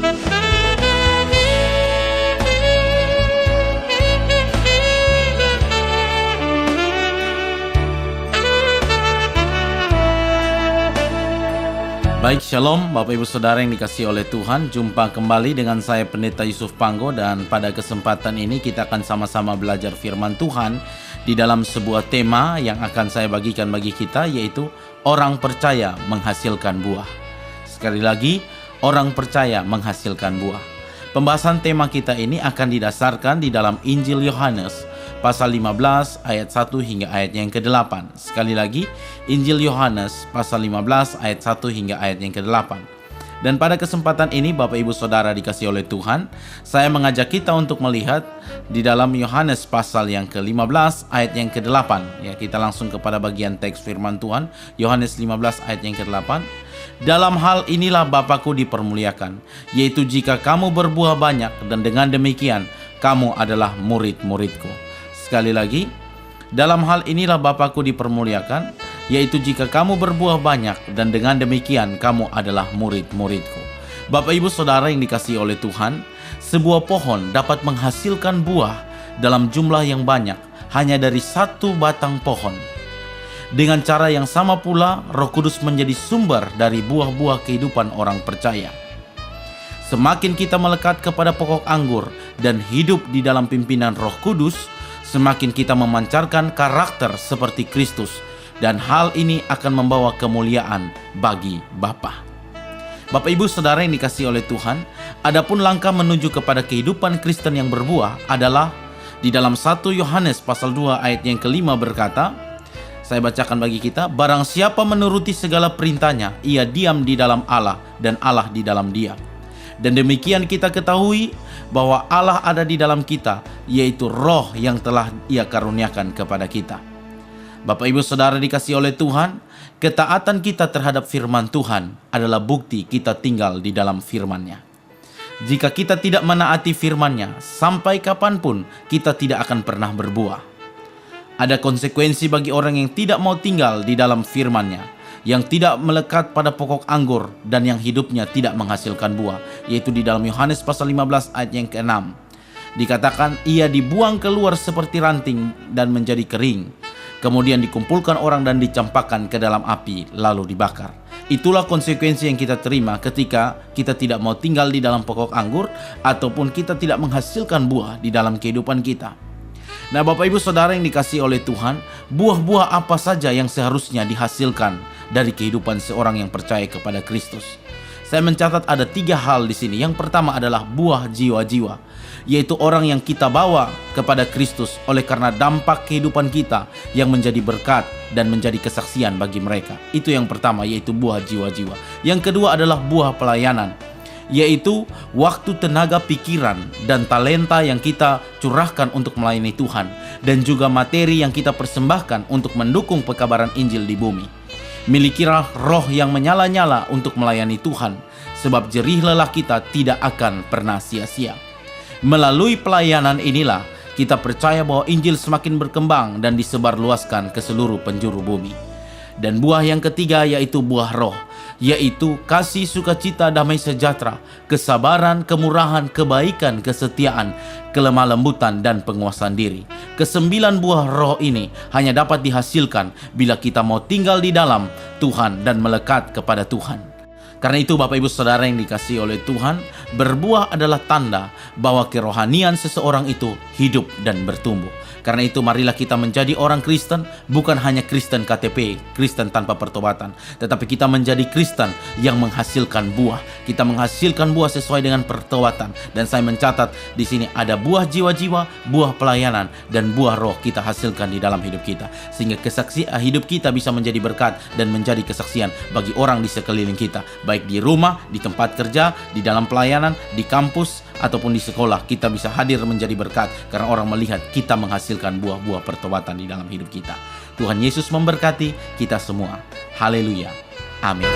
Baik, Shalom Bapak Ibu Saudara yang dikasihi oleh Tuhan. Jumpa kembali dengan saya Pendeta Yusuf Panggo, dan pada kesempatan ini kita akan sama-sama belajar firman Tuhan di dalam sebuah tema yang akan saya bagikan bagi kita, yaitu orang percaya menghasilkan buah. Sekali lagi, orang percaya menghasilkan buah. Pembahasan tema kita ini akan didasarkan di dalam Injil Yohanes pasal 15 ayat 1 hingga ayat yang ke-8. Sekali lagi, Injil Yohanes pasal 15 ayat 1 hingga ayat yang ke-8. Dan pada kesempatan ini Bapak Ibu Saudara dikasihi oleh Tuhan, saya mengajak kita untuk melihat di dalam Yohanes pasal yang ke-15 ayat yang ke-8. Ya, kita langsung kepada bagian teks firman Tuhan, Yohanes 15 ayat yang ke-8. Dalam hal inilah Bapa-Ku dipermuliakan, yaitu jika kamu berbuah banyak, dan dengan demikian kamu adalah murid-murid-Ku. Sekali lagi, dalam hal inilah Bapa-Ku dipermuliakan, yaitu jika kamu berbuah banyak, dan dengan demikian kamu adalah murid-murid-Ku. Bapak Ibu Saudara yang dikasihi oleh Tuhan, sebuah pohon dapat menghasilkan buah dalam jumlah yang banyak hanya dari satu batang pohon. Dengan cara yang sama pula, Roh Kudus menjadi sumber dari buah-buah kehidupan orang percaya. Semakin kita melekat kepada pokok anggur dan hidup di dalam pimpinan Roh Kudus, semakin kita memancarkan karakter seperti Kristus, dan hal ini akan membawa kemuliaan bagi Bapa. Bapak Ibu Saudara yang dikasihi oleh Tuhan, adapun langkah menuju kepada kehidupan Kristen yang berbuah adalah di dalam 1 Yohanes pasal 2 ayat yang ke-5 berkata, saya bacakan bagi kita, barang siapa menuruti segala perintahnya, ia diam di dalam Allah dan Allah di dalam dia. Dan demikian kita ketahui bahwa Allah ada di dalam kita, yaitu Roh yang telah Ia karuniakan kepada kita. Bapak Ibu Saudara dikasihi oleh Tuhan, ketaatan kita terhadap firman Tuhan adalah bukti kita tinggal di dalam firman-Nya. Jika kita tidak menaati firman-Nya, sampai kapanpun kita tidak akan pernah berbuah. Ada konsekuensi bagi orang yang tidak mau tinggal di dalam firman-Nya, yang tidak melekat pada pokok anggur dan yang hidupnya tidak menghasilkan buah, yaitu di dalam Yohanes pasal 15 ayat yang ke-6. Dikatakan ia dibuang keluar seperti ranting dan menjadi kering, kemudian dikumpulkan orang dan dicampakkan ke dalam api lalu dibakar. Itulah konsekuensi yang kita terima ketika kita tidak mau tinggal di dalam pokok anggur ataupun kita tidak menghasilkan buah di dalam kehidupan kita. Nah, Bapak Ibu Saudara yang dikasihi oleh Tuhan, buah-buah apa saja yang seharusnya dihasilkan dari kehidupan seorang yang percaya kepada Kristus? Saya mencatat ada 3 hal di sini. Yang pertama adalah buah jiwa-jiwa, yaitu orang yang kita bawa kepada Kristus oleh karena dampak kehidupan kita yang menjadi berkat dan menjadi kesaksian bagi mereka. Itu yang pertama, yaitu buah jiwa-jiwa. Yang kedua adalah buah pelayanan, yaitu waktu, tenaga, pikiran, dan talenta yang kita curahkan untuk melayani Tuhan, dan juga materi yang kita persembahkan untuk mendukung pekabaran Injil di bumi. Milikilah roh yang menyala-nyala untuk melayani Tuhan, sebab jerih lelah kita tidak akan pernah sia-sia. Melalui pelayanan inilah kita percaya bahwa Injil semakin berkembang dan disebarluaskan ke seluruh penjuru bumi. Dan buah yang ketiga yaitu buah roh, yaitu kasih, sukacita, damai sejahtera, kesabaran, kemurahan, kebaikan, kesetiaan, kelemah lembutan, dan penguasaan diri. Kesembilan buah roh ini hanya dapat dihasilkan bila kita mau tinggal di dalam Tuhan dan melekat kepada Tuhan. Karena itu Bapak Ibu Saudara yang dikasihi oleh Tuhan, berbuah adalah tanda bahwa kerohanian seseorang itu hidup dan bertumbuh. Karena itu marilah kita menjadi orang Kristen, bukan hanya Kristen KTP, Kristen tanpa pertobatan, tetapi kita menjadi Kristen yang menghasilkan buah. Kita menghasilkan buah sesuai dengan pertobatan. Dan saya mencatat di sini ada buah jiwa-jiwa, buah pelayanan, dan buah roh kita hasilkan di dalam hidup kita. Sehingga hidup kita bisa menjadi berkat dan menjadi kesaksian bagi orang di sekeliling kita. Baik di rumah, di tempat kerja, di dalam pelayanan, di kampus, ataupun di sekolah, kita bisa hadir menjadi berkat karena orang melihat kita menghasilkan buah-buah pertobatan di dalam hidup kita. Tuhan Yesus memberkati kita semua. Haleluya. Amin.